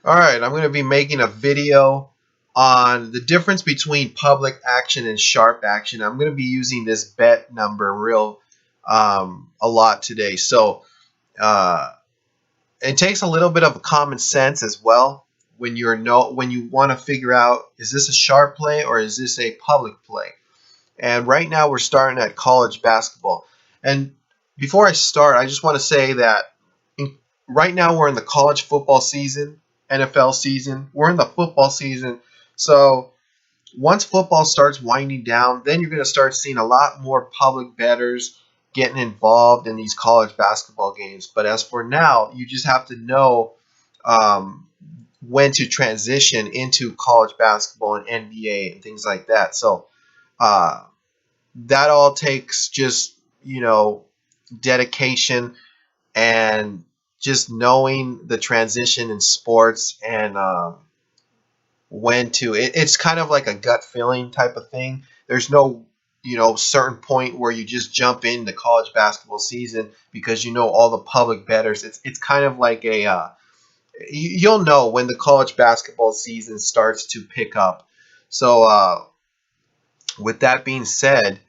Alright, I'm going to be making a video on the difference between public action and sharp action. I'm going to be using this bet number a lot today. So uh, it takes a little bit of common sense as well when you want to figure out, is this a sharp play or is this a public play? And right now we're starting at college basketball. And before I start, I just want to say that right now we're in the college football season, NFL season. We're in the football season. So once football starts winding down, then you're going to start seeing a lot more public bettors getting involved in these college basketball games. But as for now, you just have to know um, when to transition into college basketball and NBA and things like that. So uh, that all takes just, dedication and just knowing the transition in sports and when to it's kind of like a gut feeling type of thing. There's no certain point where you just jump in the college basketball season because you know all the public bettors. It's kind of like a you'll know when the college basketball season starts to pick up. So with that being said,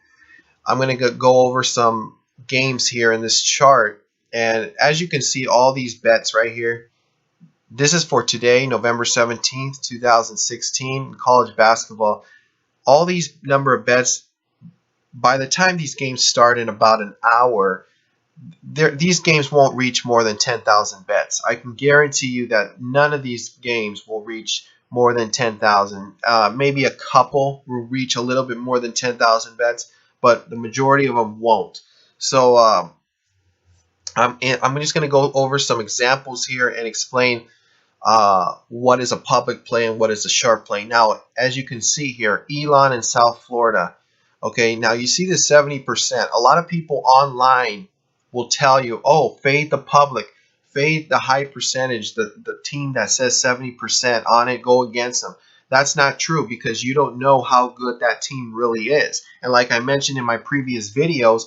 I'm going to go over some games here in this chart. And as you can see, all these bets right here, this is for today, November 17th, 2016, college basketball. All these number of bets, by the time these games start in about an hour, these games won't reach more than 10,000 bets. I can guarantee you that none of these games will reach more than 10,000. Maybe a couple will reach a little bit more than 10,000 bets, but the majority of them won't. So I'm just going to go over some examples here and explain what is a public play and what is a sharp play. Now, as you can see here, Elon in South Florida. Okay, now you see the 70%. A lot of people online will tell you, oh, fade the public, fade the high percentage, the team that says 70% on it, go against them. That's not true because you don't know how good that team really is. And like I mentioned in my previous videos,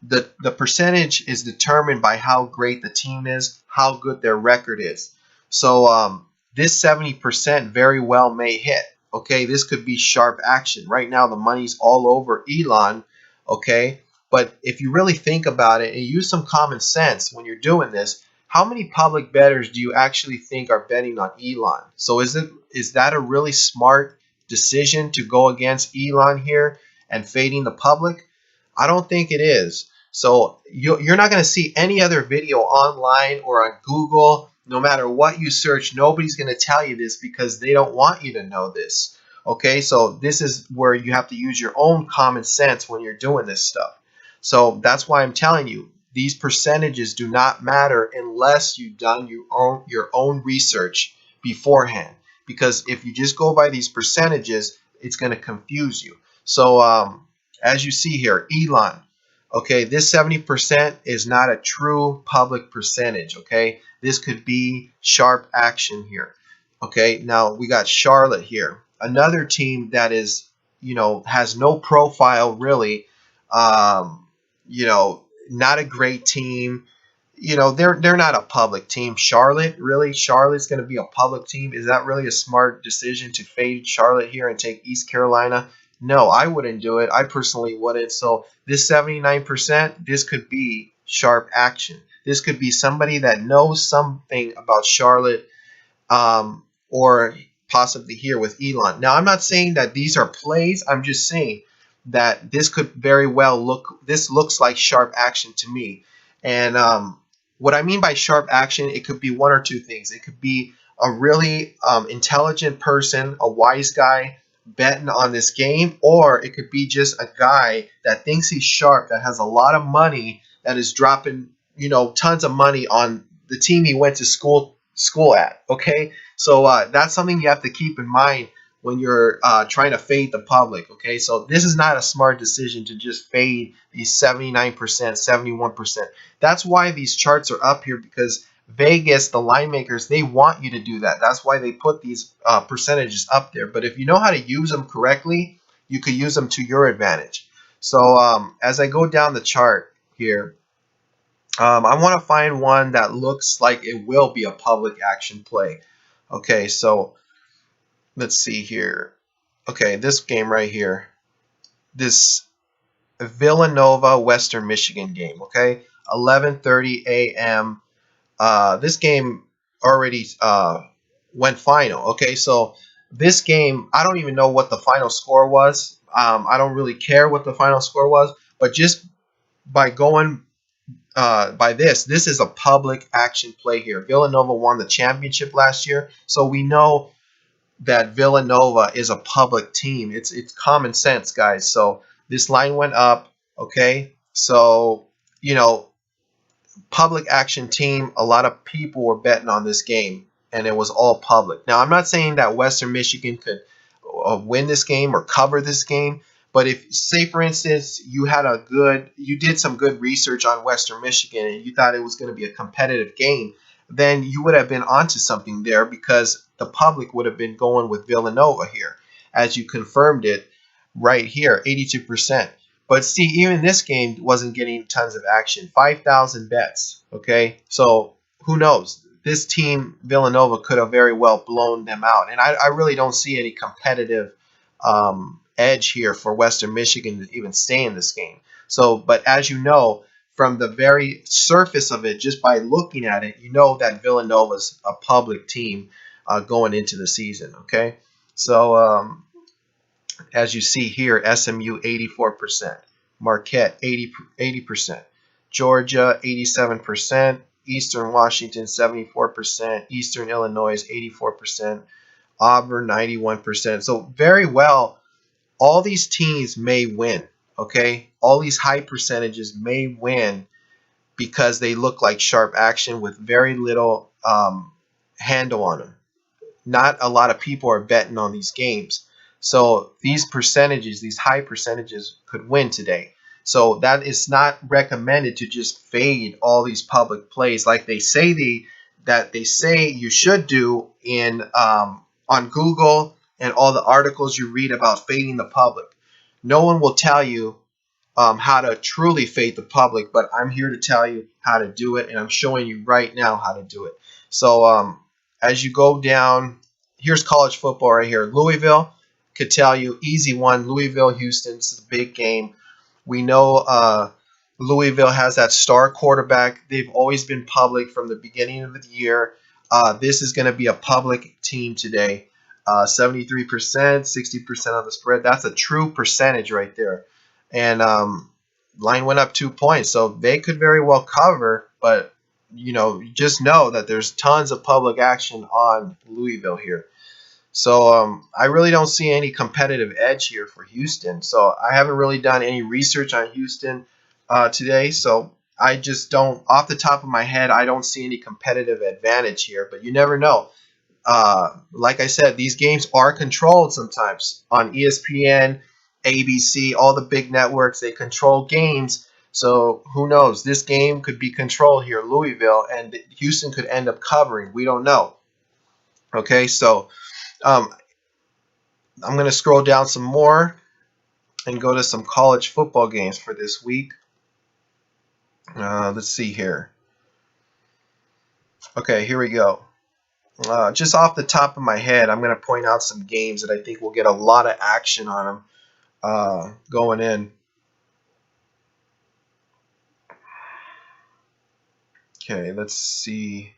the percentage is determined by how great the team is, how good their record is. So this 70% very well may hit. Okay, this could be sharp action. Right now the money's all over Elon. Okay, but if you really think about it and use some common sense when you're doing this, how many public bettors do you actually think are betting on Elon? So is that a really smart decision to go against Elon here and fading the public? I don't think it is. So you're not going to see any other video online or on Google. No matter what you search, nobody's going to tell you this because they don't want you to know this. Okay, so this is where you have to use your own common sense when you're doing this stuff. So that's why I'm telling you, these percentages do not matter unless you've done your own research beforehand. Because if you just go by these percentages, it's going to confuse you. So as you see here, Elon. Okay, this 70% is not a true public percentage. Okay, this could be sharp action here. Okay, now we got Charlotte here, another team that is, has no profile really. Not a great team. They're not a public team. Charlotte, really? Charlotte's going to be a public team? Is that really a smart decision to fade Charlotte here and take East Carolina? No, I wouldn't do it. I personally wouldn't. So this 79%, this could be sharp action. This could be somebody that knows something about Charlotte, or possibly here with Elon. Now, I'm not saying that these are plays. I'm just saying that this could very well this looks like sharp action to me. And what I mean by sharp action, it could be one or two things. It could be a really intelligent person, a wise guy, betting on this game, or it could be just a guy that thinks he's sharp, that has a lot of money, that is dropping tons of money on the team he went to school at. Okay, so that's something you have to keep in mind when you're trying to fade the public. Okay, so this is not a smart decision to just fade these 79%, 71%. That's why these charts are up here, because Vegas, the line makers, they want you to do that. That's why they put these percentages up there. But if you know how to use them correctly, you could use them to your advantage. So as I go down the chart here, I want to find one that looks like it will be a public action play. Okay, so let's see here. Okay, this game right here. This Villanova Western Michigan game, okay? 11:30 a.m. This game already went final, okay? So this game, I don't even know what the final score was. I don't really care what the final score was, but just by going by this is a public action play here. Villanova won the championship last year, so we know that Villanova is a public team. It's common sense, guys. So this line went up, okay? So, you know, public action team, a lot of people were betting on this game, and it was all public. Now, I'm not saying that Western Michigan could win this game or cover this game, but if, say, for instance, you did some good research on Western Michigan and you thought it was going to be a competitive game, then you would have been onto something there because the public would have been going with Villanova here, as you confirmed it right here, 82%. But see, even this game wasn't getting tons of action. 5,000 bets. Okay, so who knows? This team, Villanova, could have very well blown them out. And I really don't see any competitive edge here for Western Michigan to even stay in this game. So, but as you know, from the very surface of it, just by looking at it, you know that Villanova's a public team going into the season. Okay, so as you see here, SMU 84%, Marquette 80%, Georgia 87%, Eastern Washington 74%, Eastern Illinois 84%, Auburn 91%. So very well, all these teams may win. Okay, all these high percentages may win because they look like sharp action with very little handle on them. Not a lot of people are betting on these games. So these percentages, these high percentages could win today. So that is not recommended to just fade all these public plays like they say you should do in on Google and all the articles you read about fading the public. No one will tell you how to truly fade the public, but I'm here to tell you how to do it, and I'm showing you right now how to do it. So as you go down, here's college football right here. Louisville could tell you easy one. Louisville, Houston, this is a big game. We know Louisville has that star quarterback. They've always been public from the beginning of the year. This is going to be a public team today. 73%, 60% on the spread. That's a true percentage right there. And line went up 2 points, so they could very well cover. But just know that there's tons of public action on Louisville here. So I really don't see any competitive edge here for Houston. So I haven't really done any research on Houston today. So I just don't, off the top of my head, I don't see any competitive advantage here. But you never know. Like I said, these games are controlled sometimes on ESPN, ABC, all the big networks. They control games. So who knows? This game could be controlled here, Louisville, and Houston could end up covering. We don't know. Okay, so I'm going to scroll down some more and go to some college football games for this week. Let's see here. Okay, here we go. Just off the top of my head, I'm going to point out some games that I think will get a lot of action on them going in. Okay, let's see.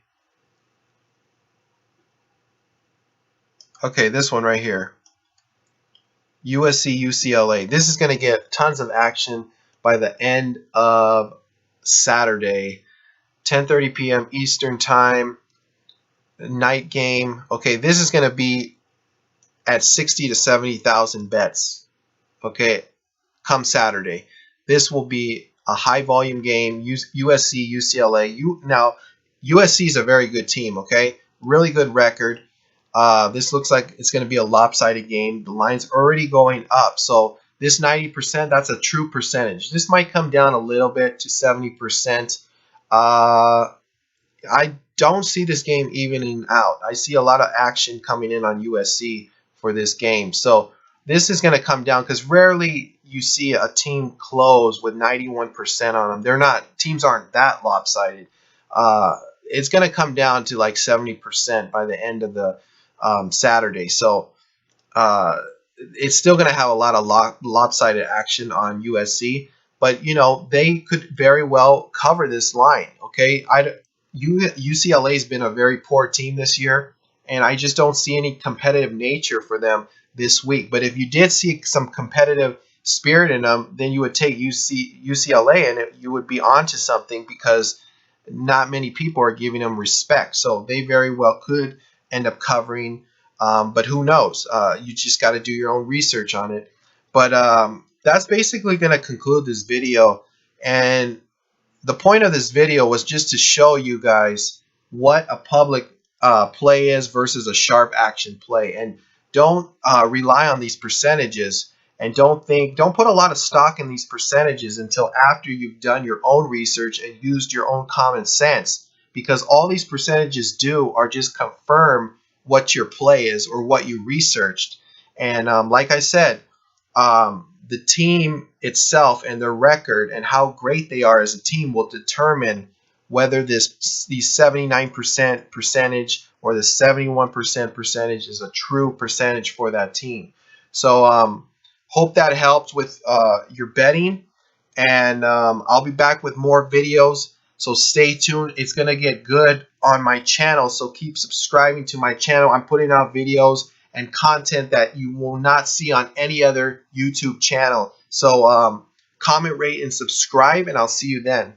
Okay, this one right here. USC UCLA. This is going to get tons of action by the end of Saturday. 10:30 p.m. Eastern Time. Night game. Okay, this is going to be at 60 to 70,000 bets. Okay, come Saturday. This will be a high volume game. USC UCLA. Now, USC is a very good team. Okay, really good record. This looks like it's going to be a lopsided game. The line's already going up. So this 90%, that's a true percentage. This might come down a little bit to 70%. I don't see this game evening out. I see a lot of action coming in on USC for this game. So this is going to come down because rarely you see a team close with 91% on them. Teams aren't that lopsided. It's going to come down to like 70% by the end of the Saturday. So it's still going to have a lot of lopsided action on USC, but you know they could very well cover this line. Okay, UCLA has been a very poor team this year, and I just don't see any competitive nature for them this week. But if you did see some competitive spirit in them, then you would take UCLA and you would be onto something because not many people are giving them respect. So they very well could end up covering, but who knows? You just got to do your own research on it. But that's basically going to conclude this video. And the point of this video was just to show you guys what a public play is versus a sharp action play. And don't rely on these percentages, and don't put a lot of stock in these percentages until after you've done your own research and used your own common sense, because all these percentages do are just confirm what your play is or what you researched. And like I said, the team itself and their record and how great they are as a team will determine whether these 79% percentage or the 71% percentage is a true percentage for that team. So hope that helped with your betting, and I'll be back with more videos. So stay tuned. It's going to get good on my channel, so keep subscribing to my channel. I'm putting out videos and content that you will not see on any other YouTube channel. So comment, rate, and subscribe, and I'll see you then.